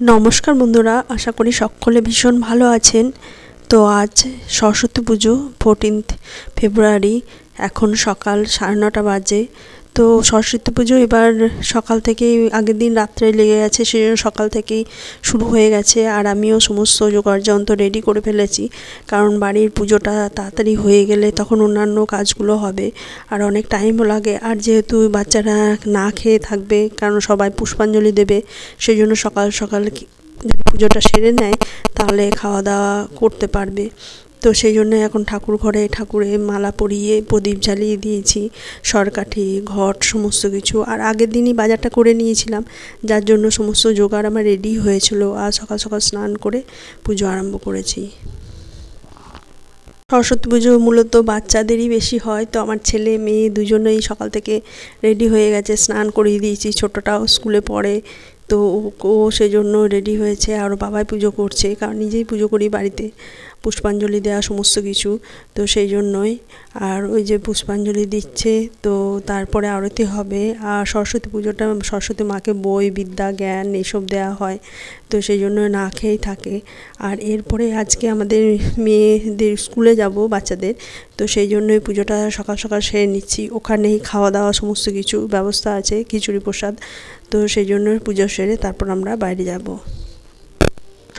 নমস্কার বন্ধুরা, আশা করি সকলে ভীষণ ভালো আছেন। তো আজ সরস্বতী পুজো 14 ফেব্রুয়ারি, এখন সকাল 9:30 বাজে। তো সরস্বতী পুজো এবার সকাল থেকেই, আগের দিন রাত্রে লেগে গেছে, সেই জন্য সকাল থেকেই শুরু হয়ে গেছে। আর আমিও সমস্ত জোগাড় যন্ত্র রেডি করে ফেলেছি, কারণ বাড়ির পুজোটা তাড়াতাড়ি হয়ে গেলে তখন অন্যান্য কাজগুলো হবে, আর অনেক টাইমও লাগে। আর যেহেতু বাচ্চারা না খেয়ে থাকবে, কারণ সবাই পুষ্পাঞ্জলি দেবে, সেই জন্য সকাল সকাল যদি পুজোটা সেরে নেয় তাহলে খাওয়া দাওয়া করতে পারবে। তো সেই জন্য এখন ঠাকুর ঘরে ঠাকুরের মালা পরিয়ে প্রদীপ জ্বালিয়ে দিয়েছি, সরকাঠি, ঘট, সমস্ত কিছু। আর আগের দিনই বাজারটা করে নিয়েছিলাম, যার জন্য সমস্ত জোগাড় আমার রেডি হয়েছিল। আর সকাল সকাল স্নান করে পুজো আরম্ভ করেছি। সরস্বতী পুজো মূলত বাচ্চাদেরই বেশি হয়, তো আমার ছেলে মেয়ে দুজনেই সকাল থেকে রেডি হয়ে গেছে, স্নান করিয়ে দিয়েছি। ছোটোটাও স্কুলে পড়ে, তো ও সেজন্য রেডি হয়েছে। আর বাবাই পুজো করছে, কারণ নিজেই পুজো করি বাড়িতে, পুষ্পাঞ্জলি দেওয়া সমস্ত কিছু, তো সেই জন্যই। আর ওই যে পুষ্পাঞ্জলি দিচ্ছে, তো তারপরে আরতি হবে। আর সরস্বতী পুজোটা সরস্বতী মাকে বই, বিদ্যা, জ্ঞান এইসব দেওয়া হয়, তো সেই জন্য না খেয়েই থাকে। আর এরপরে আজকে আমাদের মেয়েদের স্কুলে যাব, বাচ্চাদের, তো সেই জন্যই পুজোটা সকাল সকাল সেরে নিচ্ছি। ওখানেই খাওয়া দাওয়া সমস্ত কিছু ব্যবস্থা আছে, খিচুড়ি প্রসাদ, তো সেই জন্য পুজো সেরে তারপর আমরা বাইরে যাব।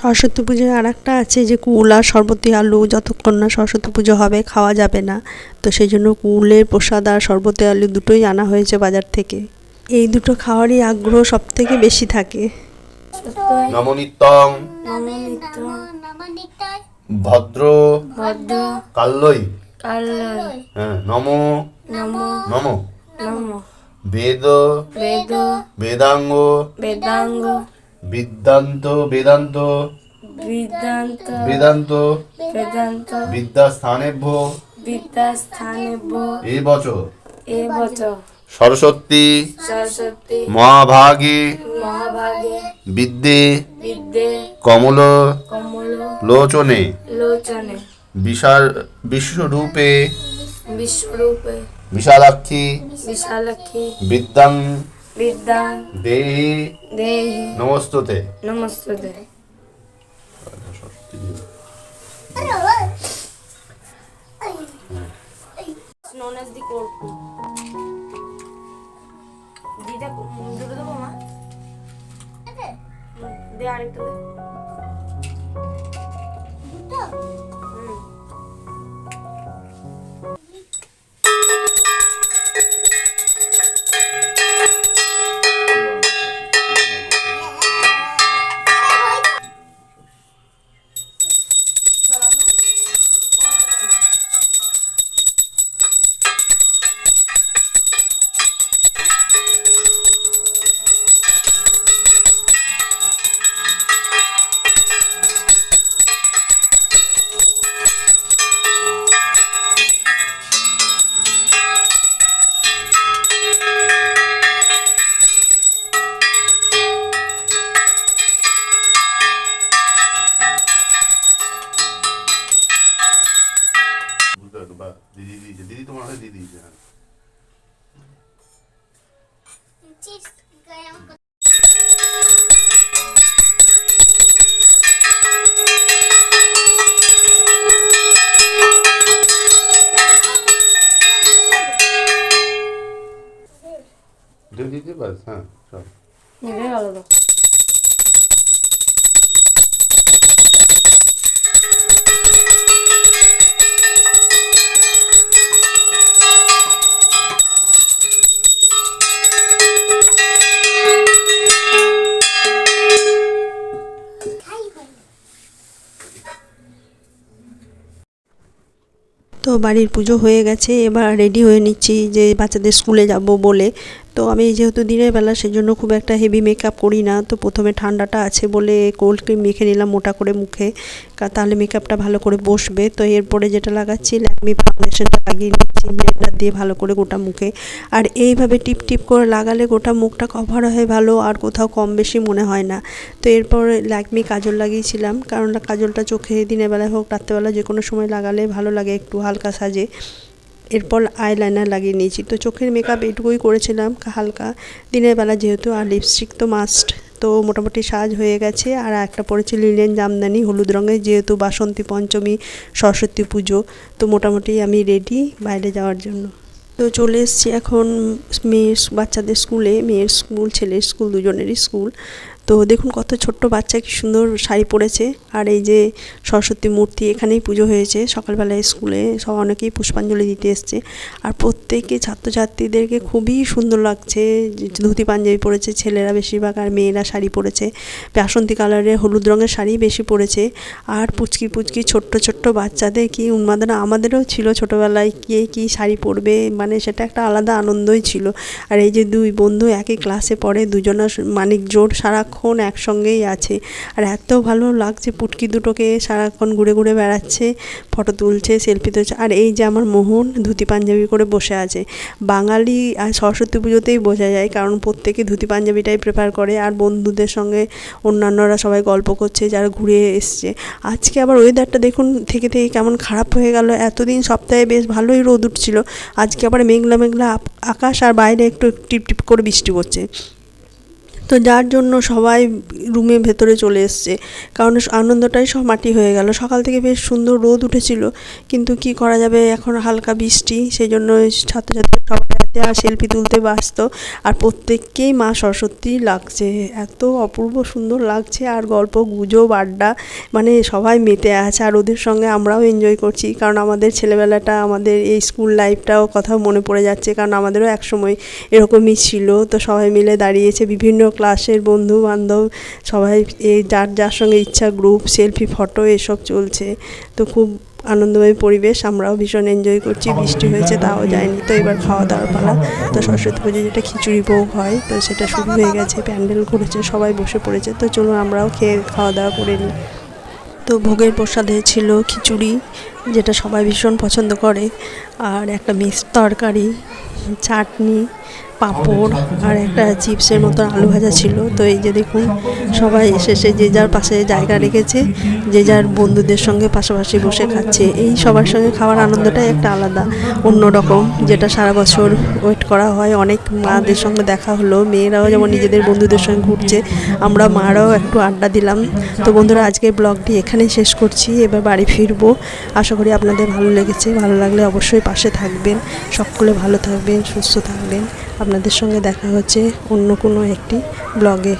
সরস্বতী পুজোয় আর একটা আছে যে কুল আর শরবতি আলু যতক্ষণ না সরস্বতী পুজো হবে খাওয়া যাবে না, তো সেই জন্য কুলের প্রসাদ আর শরবতি আলু দুটোই আনা হয়েছে বাজার থেকে। এই দুটো খাওয়ারই আগ্রহ সব থেকে বেশি থাকে। নমনিত্যং ভদ্র কাল্লই নমো নমো বেদ বেদাঙ্গ বিদ্যান্ত বেদান্ত বেদান্ত বিদ্যাস্থানেভ্য এই বছর সরস্বতী মহাভাগে বিদ্যে কমল লোচনে বিশাল বিশ্বরূপে বিশালাক্ষী বিদ্যাং দেহি নমস্তুতে। দিদি তোমার হাতে দিয়ে দিয়েছে। দিদি বাস, হ্যাঁ সব আলাদা। তো বাড়ির পুজো হয়ে গেছে, এবার রেডি হয়ে নিচ্ছি যে বাচ্চাদের স্কুলে যাব বলে। তো আমি যেহেতু দিনের বেলা, সেজন্য খুব একটা হেভি মেকআপ করি না। তো প্রথমে ঠান্ডাটা আছে বলে কোল্ড ক্রিম মেখে নিলাম মোটা করে মুখে, তাহলে মেকআপটা ভালো করে বসবে। তো এরপরে যেটা লাগাচ্ছি, ল্যাকমি ফাউন্ডেশনটা লাগিয়ে নিচ্ছি ব্লেন্ডার দিয়ে ভালো করে গোটা মুখে। আর এইভাবে টিপ টিপ করে লাগালে গোটা মুখটা কভার হয় ভালো, আর কোথাও কম বেশি মনে হয় না। তো এরপর ল্যাকমি কাজল লাগিয়েছিলাম, কারণ কাজলটা চোখে দিনের বেলায় হোক রাত্রেবেলা যে কোনো সময় লাগালে ভালো লাগে, একটু হালকা সাজে। এরপর আইলাইনার লাগিয়ে নিয়েছি। তো চোখের মেকআপ এটুকুই করেছিলাম হালকা দিনের বেলা যেহেতু, আর লিপস্টিক তো মাস্ট তো মোটামুটি সাজ হয়ে গেছে। আর একটা পরেছে লিলেন জামদানি হলুদ রঙের, যেহেতু বাসন্তী পঞ্চমী, সরস্বতী পুজো, তো মোটামুটি আমি রেডি বাইরে যাওয়ার জন্য। তো চলে এসেছি এখন মেয়ের বাচ্চাদের স্কুলে, মেয়ের স্কুল ছেলের স্কুল দুজনেরই স্কুল। তো দেখুন কত ছোট্ট বাচ্চা কি সুন্দর শাড়ি পরেছে। আর এই যে সরস্বতী মূর্তি, এখানেই পুজো হয়েছে সকালবেলায় স্কুলে, সব অনেকেই পুষ্পাঞ্জলি দিতে এসছে। আর প্রত্যেকে ছাত্রছাত্রীদেরকে খুবই সুন্দর লাগছে, ধুতি পাঞ্জাবি পরেছে ছেলেরা বেশিরভাগ, আর মেয়েরা শাড়ি পরেছে বাসন্তী কালারের হলুদ রঙের শাড়ি বেশি পরেছে। আর পুচকি পুচকি ছোট্ট ছোট্ট বাচ্চাদের কি উন্মাদনা, আমাদেরও ছিল ছোটোবেলায়, কে কী শাড়ি পরবে, মানে সেটা একটা আলাদা আনন্দই ছিল। আর এই যে দুই বন্ধু একই ক্লাসে পড়ে, দুজনা মানিক জোড়, সারাক্ষণ একসঙ্গেই আছে। আর এত ভালো লাগছে, পুটকি দুটোকে সারাক্ষণ ঘুরে ঘুরে বেড়াচ্ছে, ফটো তুলছে, সেলফি তুলছে। আর এই যে আমার মোহন ধুতি পাঞ্জাবি করে বসে আছে। বাঙালি আর সরস্বতী পুজোতেই বোঝা যায়, কারণ প্রত্যেকে ধুতি পাঞ্জাবিটাই প্রেফার করে। আর বন্ধুদের সঙ্গে অন্যান্যরা সবাই গল্প করছে যারা ঘুরে এসছে। আজকে আবার ওয়েদারটা দেখুন থেকে থেকে কেমন খারাপ হয়ে গেল। এতদিন সপ্তাহে বেশ ভালোই রোদ উঠছিল, আজকে আবার মেঘলা মেঘলা আকাশ, আর বাইরে একটু টিপ টিপ করে বৃষ্টি পড়ছে। তো যার জন্য সবাই রুমে ভেতরে চলে এসছে, কারণ আনন্দটাই সব মাটি হয়ে গেল। সকাল থেকে বেশ সুন্দর রোদ উঠেছিল, কিন্তু কি করা যাবে, এখন হালকা বৃষ্টি, সেই জন্য ছাত্রছাত্রী সবাই হাতে আর সেলফি তুলতে ব্যস্ত। আর প্রত্যেককেই মা সরস্বতী লাগছে, এত অপূর্ব সুন্দর লাগছে। আর গল্প গুজব আড্ডা, মানে সবাই মেতে আছে, আর ওদের সঙ্গে আমরাও এনজয় করছি, কারণ আমাদের ছেলেবেলাটা, আমাদের এই স্কুল লাইফটাও কথা মনে পড়ে যাচ্ছে, কারণ আমাদেরও একসময় এরকমই ছিল। তো সবাই মিলে দাঁড়িয়েছে, বিভিন্ন ক্লাসের বন্ধু বান্ধব সবাই, এই যার যার সঙ্গে ইচ্ছা গ্রুপ সেলফি ফটো এসব চলছে। তো খুব আনন্দময় পরিবেশ, আমরাও ভীষণ এনজয় করছি। বৃষ্টি হয়েছে তাও যায়নি। তো এবার খাওয়া দাওয়ার পালা। তো সরস্বতী পুজো যেটা খিচুড়ি ভোগ হয়, তো সেটা শুরু হয়ে গেছে, প্যান্ডেল করেছে, সবাই বসে পড়েছে। তো চলুন আমরাও খেয়ে খাওয়া দাওয়া করে নিই। তো ভোগের প্রসাদে ছিল খিচুড়ি, যেটা সবাই ভীষণ পছন্দ করে, আর একটা মিক্স তরকারি, চাটনি, পাঁপড়, আর একটা চিপসের মতো আলু ভাজা ছিল। তো এই যে দেখুন সবাই এসে যে যার পাশে জায়গা রেখেছে, যে যার বন্ধুদের সঙ্গে পাশাপাশি বসে খাচ্ছে। এই সবার সঙ্গে খাওয়ার আনন্দটাই একটা আলাদা, অন্যরকম, যেটা সারা বছর ওয়েট করা হয়। অনেক মাদের সঙ্গে দেখা হলো, মেয়েরাও যেমন নিজেদের বন্ধুদের সঙ্গে ঘুরছে, আমরা মারাও একটু আড্ডা দিলাম। তো বন্ধুরা, আজকের ব্লগটি এখানেই শেষ করছি, এবার বাড়ি ফিরবো। আশা করি আপনাদের ভালো লেগেছে, ভালো লাগলে অবশ্যই পাশে থাকবেন, সকলে ভালো থাকবেন, সুস্থ থাকবেন। আপনাদের সঙ্গে দেখা হচ্ছে অন্য কোনো একটি ব্লগে।